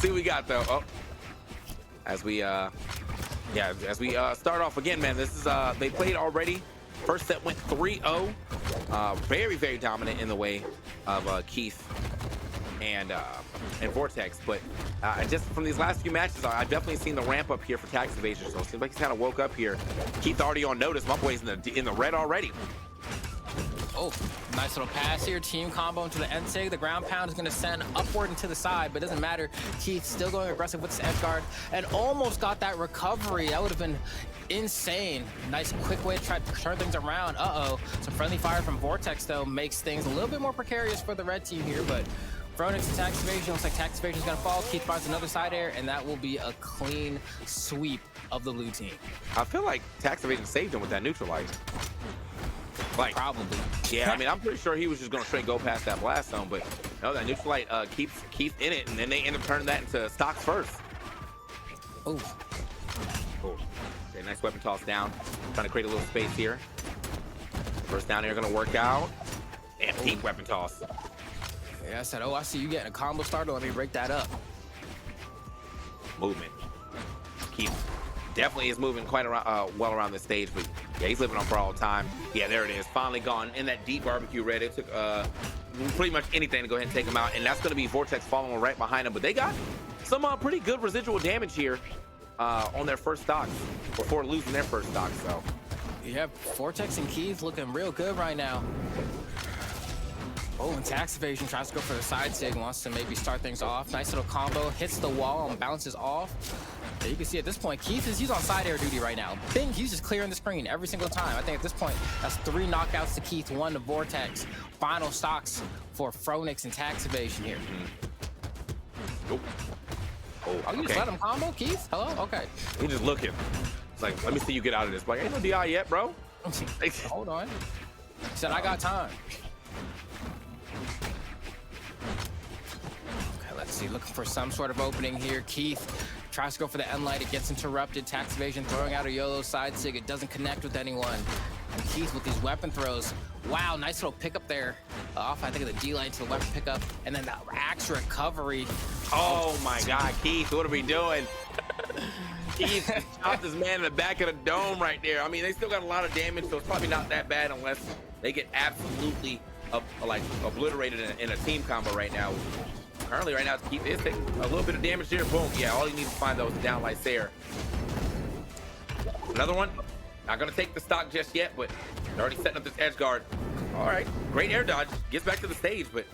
see what we got though. Oh, as we start off again, man. This is they played already. First set went 3-0. Very, very dominant in the way of Keith and Vortex. But just from these last few matches, I've definitely seen the ramp up here for taxiivation. So it seems like he's kind of woke up here. Keith already on notice. My boy's in the red already. Oh, nice little pass here. Team combo into the end sig. The ground pound is going to send upward and to the side, but it doesn't matter. Keith still going aggressive with his edge guard and almost got that recovery. That would have been insane. Nice quick way to try to turn things around. Some friendly fire from Vortex though makes things a little bit more precarious for the red team here, but Froniix and taxiivation, looks like taxiivation is going to fall. Keith finds another side air, and that will be a clean sweep of the blue team. I feel like taxiivation saved him with that neutralize. Like, probably. Yeah, I mean, I'm pretty sure he was just going to straight go past that blast zone, but no, that neutralite keeps Keith in it, and then they end up turning that into stocks first. Oh. Okay, nice weapon toss down. Trying to create a little space here. First down here going to work out. And deep weapon toss. Yeah, I said, I see you getting a combo starter. Let me break that up. Movement. Keith definitely is moving quite around, well around this stage, but yeah, he's living on for all time. Yeah, there it is. Finally gone in that deep barbecue red. It took pretty much anything to go ahead and take him out, and that's going to be Vortex following right behind him. But they got some pretty good residual damage here on their first stock before losing their first stock. So yeah, Vortex and Keith looking real good right now. Oh, and taxiivation tries to go for the side sig, wants to maybe start things off. Nice little combo, hits the wall and bounces off. Yeah, you can see at this point, Keith he's on side air duty right now. Bing, he's just clearing the screen every single time. I think at this point, that's 3 knockouts to Keith, 1 to Vortex. Final stocks for Froniix and taxiivation here. Nope. Oh, you just let him combo, Keith? Hello? Okay. He's just looking. It's like, let me see you get out of this. Like, ain't no DI yet, bro. Hold on. He said, I got time. Okay, let's see. Looking for some sort of opening here. Keith tries to go for the end light. It gets interrupted. Taxiivation throwing out a YOLO side sig. It doesn't connect with anyone. And Keith with these weapon throws. Wow, nice little pickup there. Off, I think, of the D line to the weapon pickup. And then the axe recovery. Oh my God, Keith, what are we doing? Keith chopped this man in the back of the dome right there. I mean, they still got a lot of damage, so it's probably not that bad unless they get absolutely obliterated in a team combo right now. Currently, right now, Keith is taking a little bit of damage here. Boom. Yeah, all he needs to find, though, is the downlights there. Another one. Not going to take the stock just yet, but they're already setting up this edge guard. All right. Great air dodge. Gets back to the stage, but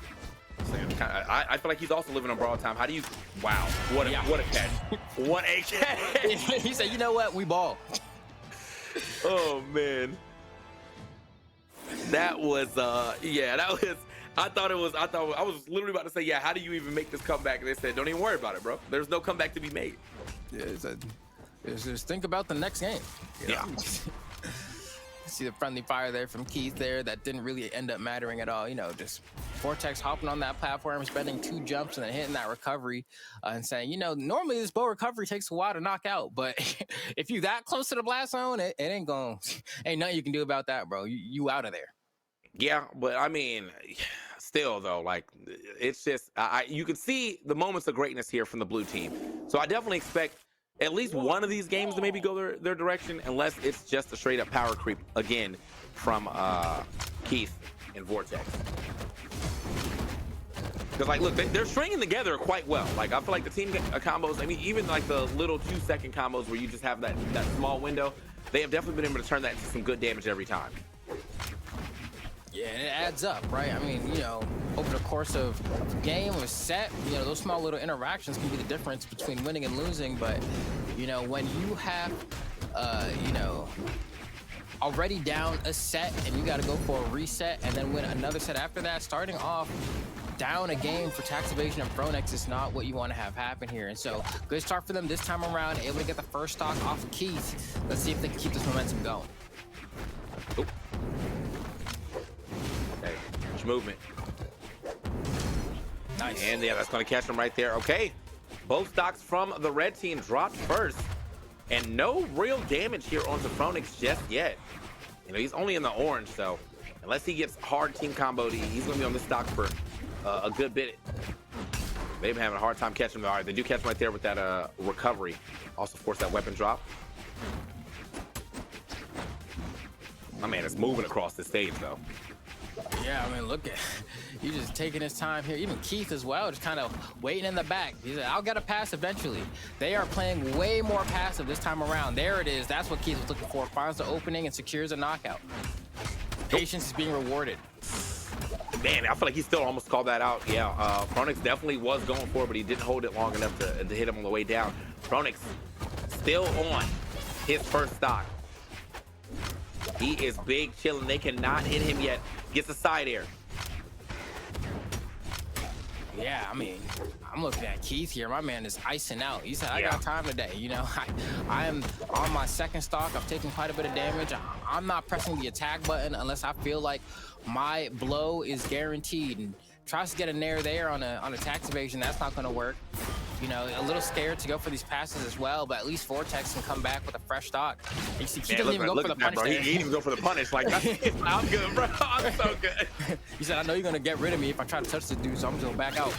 I feel like he's also living on borrowed time. How do you... Wow. What a catch. What a catch. He said, you know what? We ball. Oh, man. That was, yeah, that was... I was literally about to say, yeah, how do you even make this comeback? And they said, don't even worry about it, bro. There's no comeback to be made. Yeah, just think about the next game. Yeah. See the friendly fire there from Keith there that didn't really end up mattering at all. You know, just Vortex hopping on that platform, spending 2 jumps and then hitting that recovery and saying, you know, normally this bow recovery takes a while to knock out, but if you that close to the blast zone, it ain't nothing you can do about that, bro. You out of there. Yeah, but I mean, still though, like it's just you can see the moments of greatness here from the blue team. So I definitely expect at least one of these games to maybe go their direction, unless it's just a straight up power creep again from Keith and Vortex. Because like, look, they're stringing together quite well. Like I feel like the team combos, I mean, even like the little 2-second combos where you just have that small window, they have definitely been able to turn that into some good damage every time. Yeah, and it adds up, right? I mean, you know, over the course of a game or set, you know, those small little interactions can be the difference between winning and losing. But, you know, when you have, you know, already down a set and you got to go for a reset and then win another set after that, starting off down a game for taxiivation and Froniix is not what you want to have happen here. And so, good start for them this time around, able to get the first stock off of Keith. Let's see if they can keep this momentum going. Oop. Movement. Nice. And yeah, that's going to catch him right there. Okay, both stocks from the red team dropped first, and no real damage here onto Froniix just yet. You know, he's only in the orange, so unless he gets hard team comboed, he's going to be on this stock for a good bit. They've been having a hard time catching him. All right, they do catch him right there with that recovery. Also force that weapon drop. My man is moving across the stage though. Yeah, I mean, look at he's just taking his time here. Even Keith as well, just kind of waiting in the back. He said, "I'll get a pass eventually." They are playing way more passive this time around. There it is. That's what Keith was looking for. Finds the opening and secures a knockout. Patience is being rewarded. Man, I feel like he still almost called that out. Yeah, Froniix definitely was going for it, but he didn't hold it long enough to hit him on the way down. Froniix still on his first stock. He is big, chilling. They cannot hit him yet. Gets a side air. Yeah, I mean, I'm looking at Keith here. My man is icing out. He said, I got time today. You know, I am on my second stock. I've taken quite a bit of damage. I'm not pressing the attack button unless I feel like my blow is guaranteed. And tries to get a nair there on a tax evasion. That's not going to work. You know, a little scared to go for these passes as well, but at least Vortex can come back with a fresh stock. You see, he doesn't even go for the punish. He didn't even go for the punish. Like, I'm good, bro. I'm so good. He said, I know you're going to get rid of me if I try to touch the dude, so I'm just going to back out.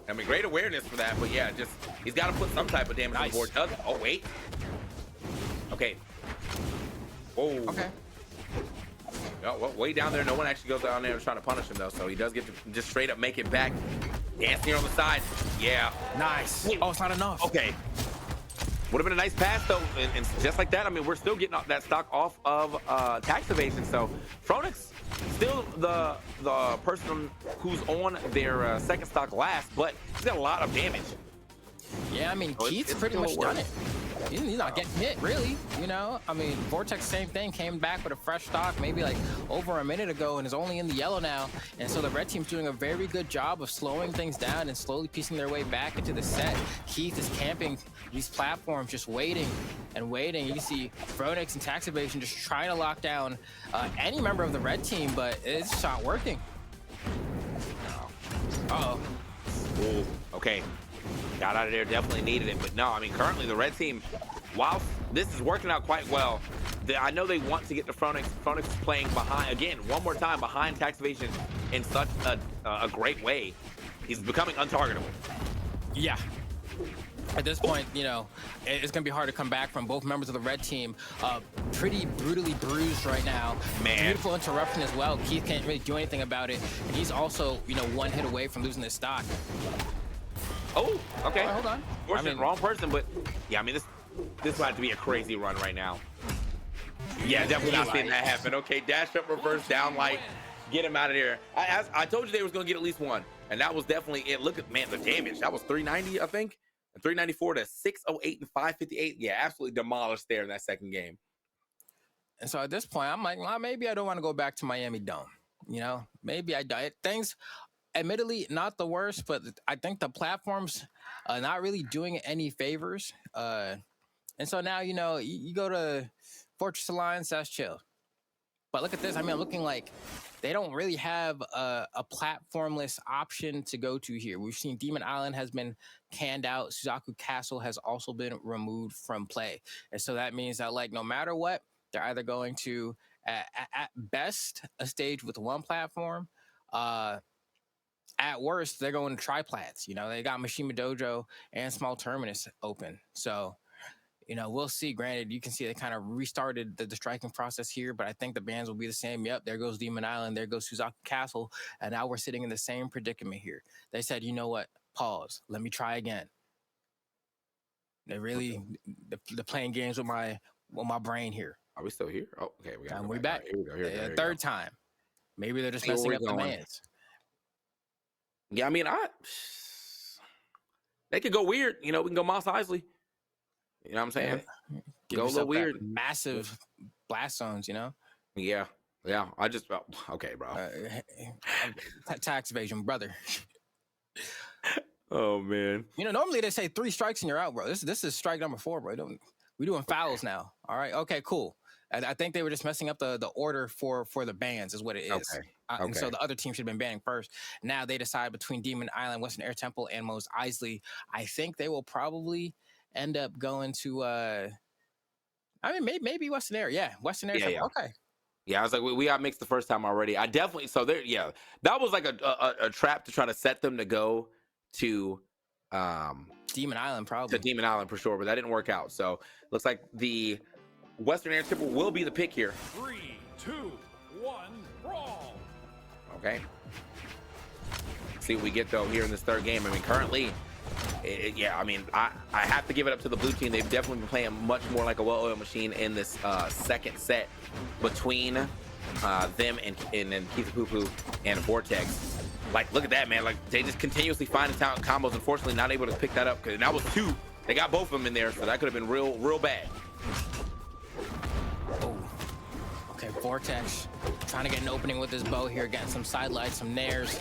I mean, great awareness for that, but yeah, just he's got to put some type of damage on the board. Oh, wait. Okay. Whoa. Okay. Oh, well, way down there. No one actually goes down there trying to punish him, though, so he does get to just straight up make it back. Dancing here on the side. Yeah. Nice. Oh, it's not enough. Okay. Would have been a nice pass, though, and just like that, I mean, we're still getting that stock off of tax evasion, so Froniix still the person who's on their second stock last, but he's got a lot of damage. Yeah, I mean, Keith's pretty much done it. He's not getting hit, really. You know, I mean, Vortex, same thing, came back with a fresh stock maybe like over a minute ago and is only in the yellow now. And so the red team's doing a very good job of slowing things down and slowly piecing their way back into the set. Keith is camping these platforms, just waiting and waiting. You see Froniix and tax evasion just trying to lock down any member of the red team, but it's not working. Uh-oh. Ooh, okay. Got out of there, definitely needed it, but no, I mean, currently the red team, while this is working out quite well, I know they want to get to Froniix. Froniix is playing behind, again, one more time, behind tax evasion in such a great way. He's becoming untargetable. Yeah. At this point, you know, it's going to be hard to come back from both members of the red team. Pretty brutally bruised right now. Man. Beautiful interruption as well. Keith can't really do anything about it. And he's also, you know, one hit away from losing his stock. Oh, okay. Hold on. I mean, wrong person, but yeah, I mean, this might have to be a crazy run right now. Yeah, definitely not seeing that happen. Okay, dash up, reverse, down light, get him out of there. I told you they was going to get at least one, and that was definitely it. Look at, man, the damage. That was 390, I think, and 394 to 608 and 558. Yeah, absolutely demolished there in that second game. And so at this point, I'm like, well, maybe I don't want to go back to Miami Dome. You know, maybe I die. Things, admittedly, not the worst, but I think the platform's not really doing any favors. And so now, you know, you go to Fortress Alliance, that's chill. But look at this. I mean, looking like they don't really have a platformless option to go to here. We've seen Demon Island has been canned out. Suzaku Castle has also been removed from play. And so that means that, like, no matter what, they're either going to, at best, a stage with one platform. At worst, they're going to triplats. You know, they got Mishima Dojo and Small Terminus open. So, you know, we'll see. Granted, you can see they kind of restarted the striking process here, but I think the bans will be the same. Yep, there goes Demon Island, there goes Suzaku Castle, and now we're sitting in the same predicament here. They said, you know what? Pause. Let me try again. They're really they're playing games with my brain here. Are we still here? Oh, okay. We're back. Right, here we go. Here we go. Third time. Maybe they're just messing up the bans. Yeah, I mean, they could go weird. You know, we can go Moss Isley. You know what I'm saying? Go a little weird. Massive blast zones, you know? Yeah. I just felt okay, bro. Tax evasion, brother. Oh man. You know, normally they say 3 strikes and you're out, bro. This is strike number 4, bro. We're doing fouls now. All right. Okay, cool. I think they were just messing up the order for the bans is what it is. Okay. And so the other team should have been banning first. Now they decide between Demon Island, Western Air Temple, and Mos Eisley. I think they will probably end up going to, I mean, maybe Western Air. Yeah, Western Air Temple. Yeah. Okay. Yeah, I was like, we got mixed the first time already. I definitely, so there, yeah, that was like a trap to try to set them to go to Demon Island, probably. To Demon Island for sure, but that didn't work out. So looks like the Western Air Triple will be the pick here. 3, 2, 1, brawl. Okay. See what we get though here in this third game. I mean, currently, yeah, I mean, I have to give it up to the blue team. They've definitely been playing much more like a well-oiled machine in this second set between them and then Keith Poo and Vortex. Like, look at that, man. Like, they just continuously finding talent combos. Unfortunately, not able to pick that up because that was 2. They got both of them in there, so that could have been real bad. Oh, okay, Vortex trying to get an opening with his bow here, getting some sidelights, some nairs.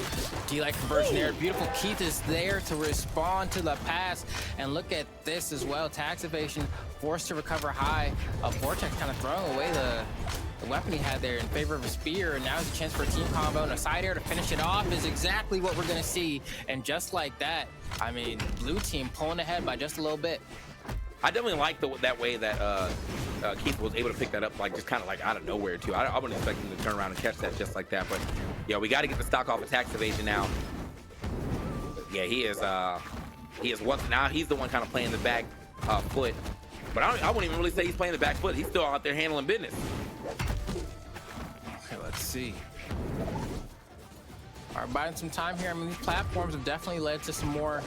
D-like conversion there. Beautiful. Keith is there to respond to the pass, and look at this as well. Taxiivation forced to recover high. Vortex kind of throwing away the weapon he had there in favor of a spear, and now there's a chance for a team combo, and a side air to finish it off is exactly what we're gonna see. And just like that, I mean, blue team pulling ahead by just a little bit. I definitely like that way that Keith was able to pick that up, like just kind of like out of nowhere too. I wouldn't expect him to turn around and catch that just like that. But yeah, we got to get the stock off of taxiivation now. Yeah, he is once now he's the one kind of playing the back foot. But I wouldn't even really say he's playing the back foot. He's still out there handling business. Okay, let's see. All right, buying some time here. I mean, these platforms have definitely led to some more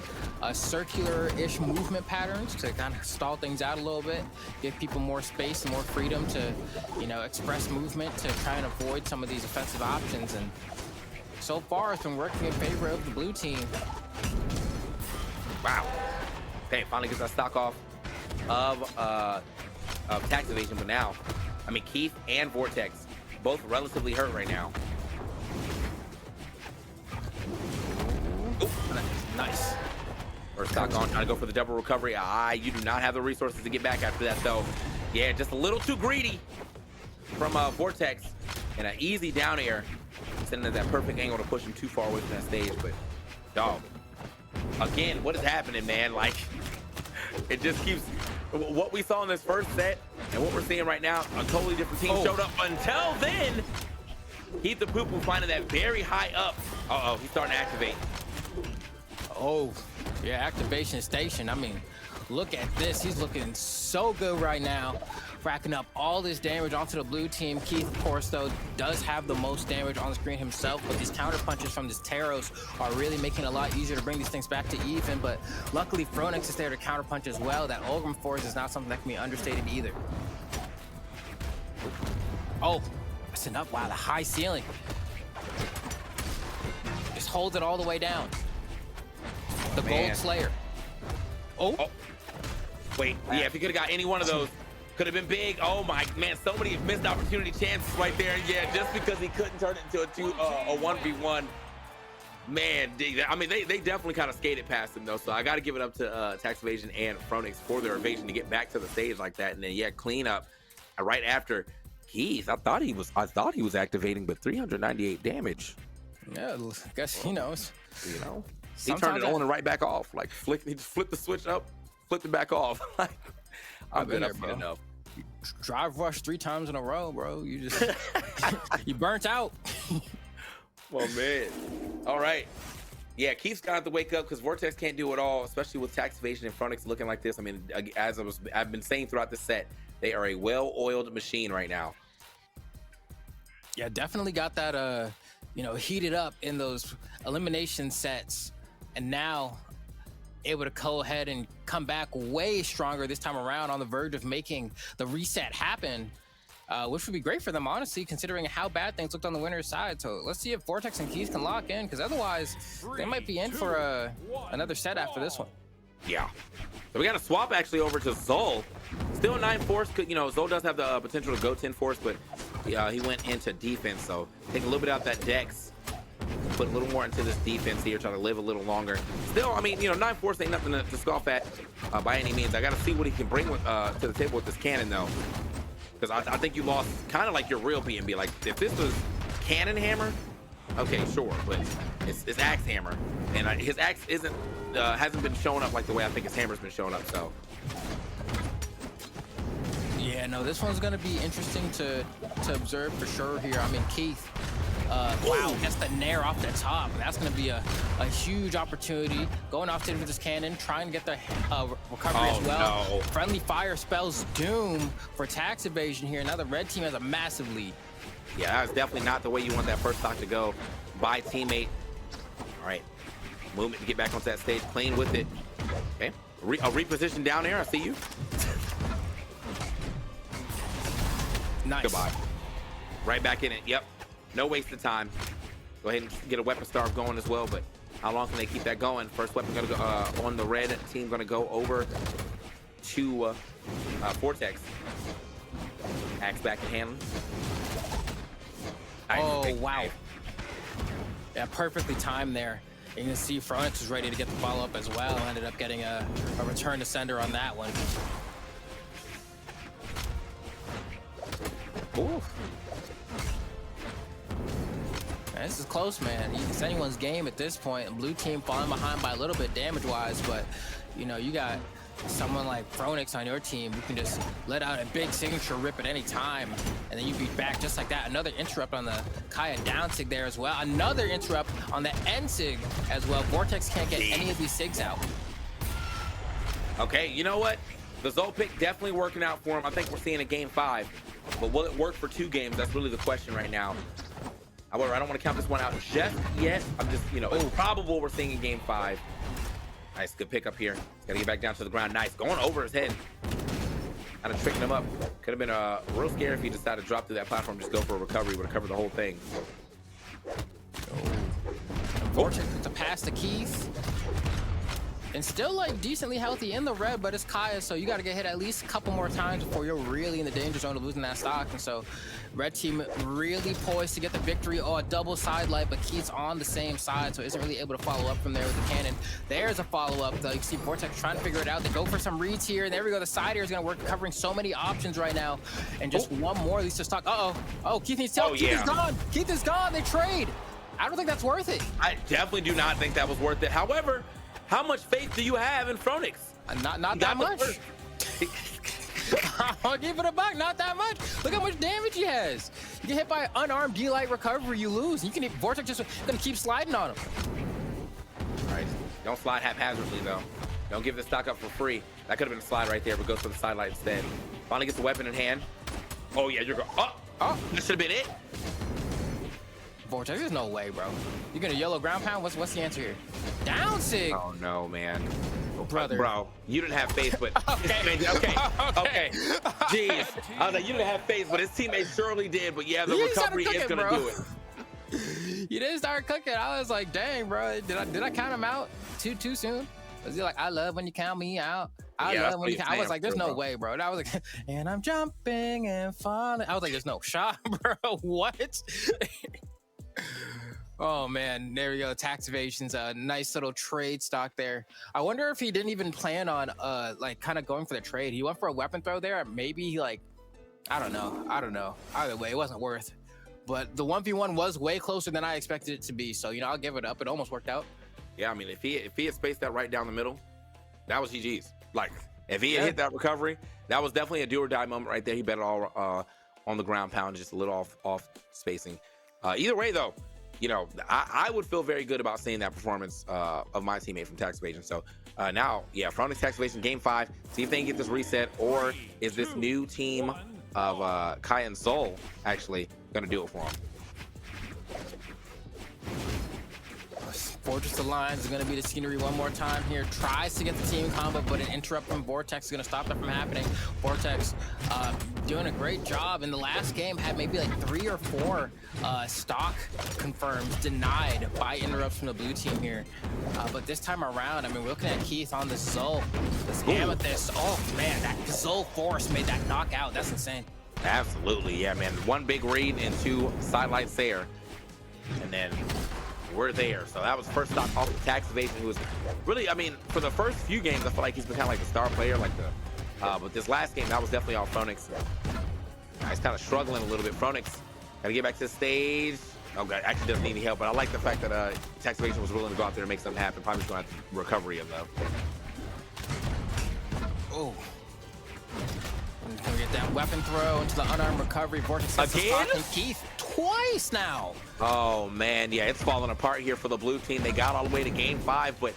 circular-ish movement patterns to kind of stall things out a little bit, give people more space and more freedom to, you know, express movement to try and avoid some of these offensive options. And so far, it's been working in favor of the blue team. Wow. Okay, finally gets that stock off of taxiivation, but now, I mean, Keith and Vortex both relatively hurt right now. Ooh, nice. First stock on, trying to go for the double recovery. You do not have the resources to get back after that, though. Yeah, just a little too greedy from Vortex, and an easy down air, sending at that perfect angle to push him too far away from that stage. But dog, again, what is happening, man? Like, it just keeps what we saw in this first set and what we're seeing right now. A totally different team showed up. Until then, Keith the Poo-Poo finding that very high up. He's starting to activate. Oh, yeah, activation station. I mean, look at this. He's looking so good right now, racking up all this damage onto the blue team. Keith, of course, though, does have the most damage on the screen himself, but these counter punches from this Taros are really making it a lot easier to bring these things back to even. But luckily, Froniix is there to counter punch as well. That Ulgrim Force is not something that can be understated either. Oh, that's enough. Wow, the high ceiling. Just holds it all the way down. The Gold Slayer. Oh. Wait, yeah, if he could have got any one of those, could have been big. Oh my, man, so many missed opportunity chances right there. Yeah, just because he couldn't turn it into a 1v1. Man, I mean, they definitely kind of skated past him though, so I got to give it up to taxiivation and Froniix for their evasion to get back to the stage like that. And then, yeah, clean up right after Keith. I thought he was activating, but 398 damage. Yeah, I guess, you know. He turned it on and right back off. Like, he just flipped the switch up, flipped it back off. Like, I've been enough. You drive rush 3 times in a row, bro. You just, you burnt out. Well, man. All right. Yeah, Keith's got to have to wake up because Vortex can't do it all, especially with taxiivation and Froniix looking like this. I mean, as I've been saying throughout the set, they are a well-oiled machine right now. Yeah, definitely got that, heated up in those elimination sets. And now able to go ahead and come back way stronger this time around, on the verge of making the reset happen, which would be great for them, honestly, considering how bad things looked on the winner's side. So let's see if Vortex and Keith can lock in, because otherwise they might be in for another set after this one. Yeah. So we got a swap actually over to Zol. Still 9 force. Zol does have the potential to go 10 force, but he went into defense. So take a little bit out that dex, put a little more into this defense here, try to live a little longer. Still, I mean, 9 force ain't nothing to scoff at by any means. I got to see what he can bring to the table with this cannon, though. Because I think you lost kind of like your real BNB. Like, if this was cannon hammer, okay, sure. But it's axe hammer. And his axe hasn't been showing up like the way I think his hammer's been showing up, so. Yeah, no, this one's going to be interesting to observe for sure here. I mean, Keith Wow, gets the nair off the top. That's going to be a huge opportunity. Going off stage with this cannon, trying to get the recovery as well. No. Friendly fire spells doom for tax evasion here. Now the red team has a massive lead. Yeah, that was definitely not the way you want that first stock to go by teammate. All right, movement to get back onto that stage, playing with it. Okay, a reposition down there. I see you. Nice. Goodbye. Right back in it. Yep. No waste of time. Go ahead and get a weapon starve going as well, but how long can they keep that going? First weapon gonna go on the red team, gonna go over to Vortex. Axe back in hand. Oh, wow. Yeah, perfectly timed there. You can see Froniix was ready to get the follow-up as well. Ended up getting a return to sender on that one. Ooh. Man, this is close, man. It's anyone's game at this point. Blue team falling behind by a little bit damage-wise, but you know, you got someone like Froniix on your team who can just let out a big signature rip at any time, and then you be back just like that. Another interrupt on the Kaya down sig there as well. Another interrupt on the end sig as well. Vortex can't get any of these sigs out. Okay, you know what? The Zol pick definitely working out for him. I think we're seeing a game 5, but will it work for 2 games? That's really the question right now. However, I don't want to count this one out just yet. I'm just, you know, it's probable we're seeing a game 5. Nice, good pickup here. Gotta get back down to the ground. Nice, going over his head. Kind of tricking him up. Could have been real scary if he decided to drop through that platform, just go for a recovery. Would have covered the whole thing. Vortex to pass to Keith. And still like decently healthy in the red, but it's Kaya, so you got to get hit at least a couple more times before you're really in the danger zone of losing that stock. And so red team really poised to get the victory. Oh, a double side light, but Keith's on the same side, so isn't really able to follow up from there with the cannon. There's a follow-up, though. You can see Vortex trying to figure it out. They go for some reads here. There we go. The side here is going to work, covering so many options right now. And just one more, at least to stock. Oh, Keith needs help. Keith is gone. Keith is gone. They trade. I don't think that's worth it. I definitely do not think that was worth it. However, how much faith do you have in Froniix? Not that much. I'll give it a buck. Not that much. Look how much damage he has. You get hit by an unarmed D-Light recovery, you lose. You can Vortex just gonna keep sliding on him. All right, don't slide haphazardly though. Don't give the stock up for free. That could have been a slide right there, but goes for the sidelight instead. Finally gets the weapon in hand. Oh yeah, you're going. Oh, that should have been it. Vortex, there's no way, bro. You gonna yellow ground pound? What's the answer here? Down sig. Oh no, man. Brother. Bro, you didn't have faith, but okay. Jeez. I was like, you didn't have faith, but his teammate surely did. But yeah, the recovery is gonna do it. You didn't start cooking. I was like, dang, bro. Did I count him out too soon? Was he like, I love when you count me out? I love when you count. I was like, there's no way, bro. And I was like, and I'm jumping and falling. I was like, there's no shot, bro. What? Oh man, there we go. Tax evasion's a nice little trade stock there. I wonder if he didn't even plan on like kind of going for the trade. He went for a weapon throw there. Maybe he like, I don't know. Either way, it wasn't worth. But the 1v1 was way closer than I expected it to be. So, you know, I'll give it up. It almost worked out. Yeah, I mean, if he had spaced that right down the middle, that was GG's. Like, if he had hit that recovery, that was definitely a do or die moment right there. He bet it all on the ground pound, just a little off spacing. Either way, though, you know, I would feel very good about seeing that performance of my teammate from tax evasion. So now, yeah, Froniix tax evasion game 5. See if they can get this reset, or is this new team of Kai and Zol actually going to do it for him? Fortress Alliance is going to be the scenery one more time here. Tries to get the team combo, but an interrupt from Vortex is going to stop that from happening. Vortex doing a great job. In the last game, had maybe like 3 or 4 stock confirms denied by interrupts from the blue team here. But this time around, I mean, we're looking at Keith on the Zol. This Amethyst. Oh, man, that Zol force made that knockout. That's insane. Absolutely, yeah, man. 1 big read and 2 sidelights there. And then we're there. So that was first stop off the tax evasion, who was really, I mean, for the first few games, I feel like he's been kind of like the star player, like the, but this last game, that was definitely all Froniix. He's kind of struggling a little bit. Froniix, gotta get back to the stage. Oh God, actually doesn't need any help, but I like the fact that tax evasion was willing to go out there and make something happen. Probably just going to have recovery of though. Oh. And can we get that weapon throw into the unarmed recovery? Vortex hits the Again? stock, and Keith twice now. Oh man, yeah, it's falling apart here for the blue team. They got all the way to game 5, but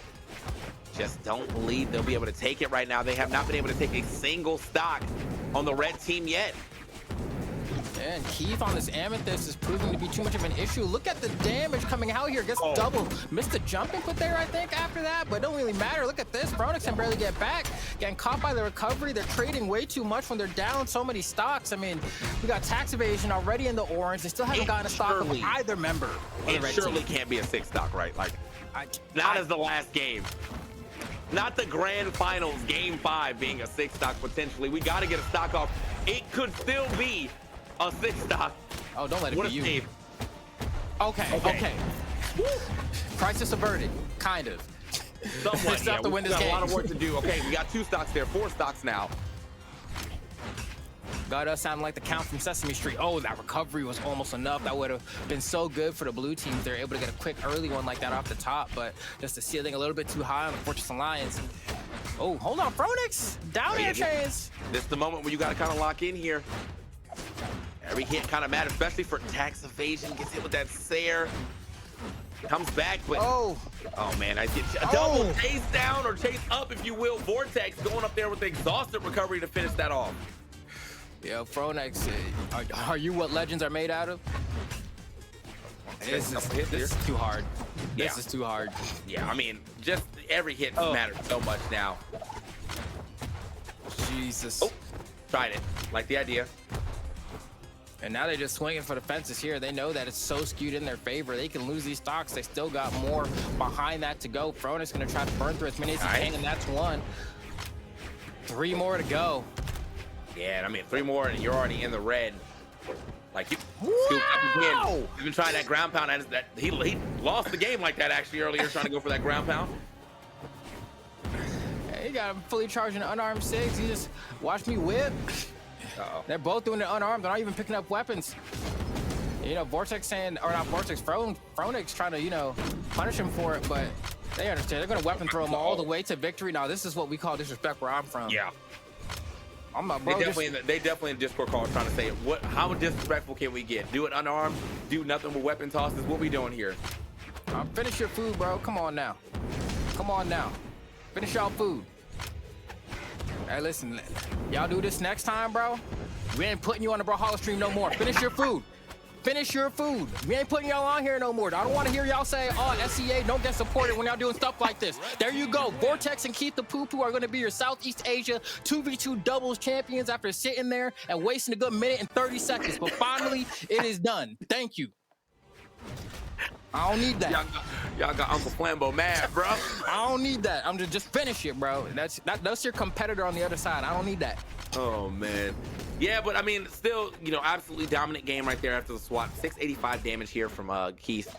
just don't believe they'll be able to take it right now. They have not been able to take a single stock on the red team yet. And Keith on this Amethyst is proving to be too much of an issue. Look at the damage coming out here. Gets double. Missed the jump input there, I think, after that, but it don't really matter. Look at this. Froniix can barely get back. Getting caught by the recovery. They're trading way too much when they're down so many stocks. I mean, we got tax evasion already in the orange. They still haven't gotten a stock of either member of the It red surely team. can't be a 6 stock, right? Like, not as the last game. Not the grand finals, game 5 being a 6 stock potentially. We got to get a stock off. It could still be a 6 stock. Oh, don't let it What be a you. save. Okay. Woo. Crisis averted, kind of. Somewhat, Still have to win we this got game. a lot of work to do. Okay, we got 2 stocks there, 4 stocks now. God does sound like the count from Sesame Street. Oh, that recovery was almost enough. That would have been so good for the blue team if they're able to get a quick early one like that off the top, but just the ceiling a little bit too high on the Fortress Alliance. Oh, hold on, Froniix! Down air chains! This is the moment where you got to kind of lock in here. Every hit kind of matters, especially for tax evasion. Gets hit with that Sair. Comes back, but oh man, I get a double chase down or chase up, if you will. Vortex going up there with the exhausted recovery to finish that off. Yeah, Froniix, are you what legends are made out of? This is too hard. This is too hard. Yeah, I mean, just every hit matters so much now. Jesus. Oh, tried it. Like the idea. And now they're just swinging for the fences here. They know that it's so skewed in their favor. They can lose these stocks. They still got more behind that to go. Froniix going to try to burn through as many as he can, and that's 1. 3 more to go. Yeah, I mean, 3 more and you're already in the red. Like, you scoop up again. He's been trying that ground pound. He lost the game like that actually earlier, trying to go for that ground pound. He got him fully charging an unarmed 6. He just watched me whip. They're both doing it unarmed. They're not even picking up weapons. You know, Vortex saying, or not Vortex, Froniix trying to, you know, punish him for it, but they understand. They're going to weapon throw him all the way to victory. Now, this is what we call disrespect where I'm from. Yeah. Bro, they definitely in Discord call trying to say, how disrespectful can we get? Do it unarmed? Do nothing with weapon tosses? What we doing here? Finish your food, bro. Come on now. Come on now. Finish y'all food. Hey, listen, y'all do this next time, bro. We ain't putting you on the Brawlhalla stream no more. Finish your food. Finish your food. We ain't putting y'all on here no more. I don't want to hear y'all say, oh, SEA don't get supported when y'all doing stuff like this. There you go. Vortex and Keith the Poo-Poo are going to be your Southeast Asia 2v2 doubles champions after sitting there and wasting a good minute and 30 seconds. But finally, it is done. Thank you. I don't need that. Y'all got Uncle Flambeau mad, bro. I don't need that. I'm just finish it, bro. That's your competitor on the other side. I don't need that. Oh man. Yeah, but I mean, still, you know, absolutely dominant game right there after the swap. 685 damage here from Keith.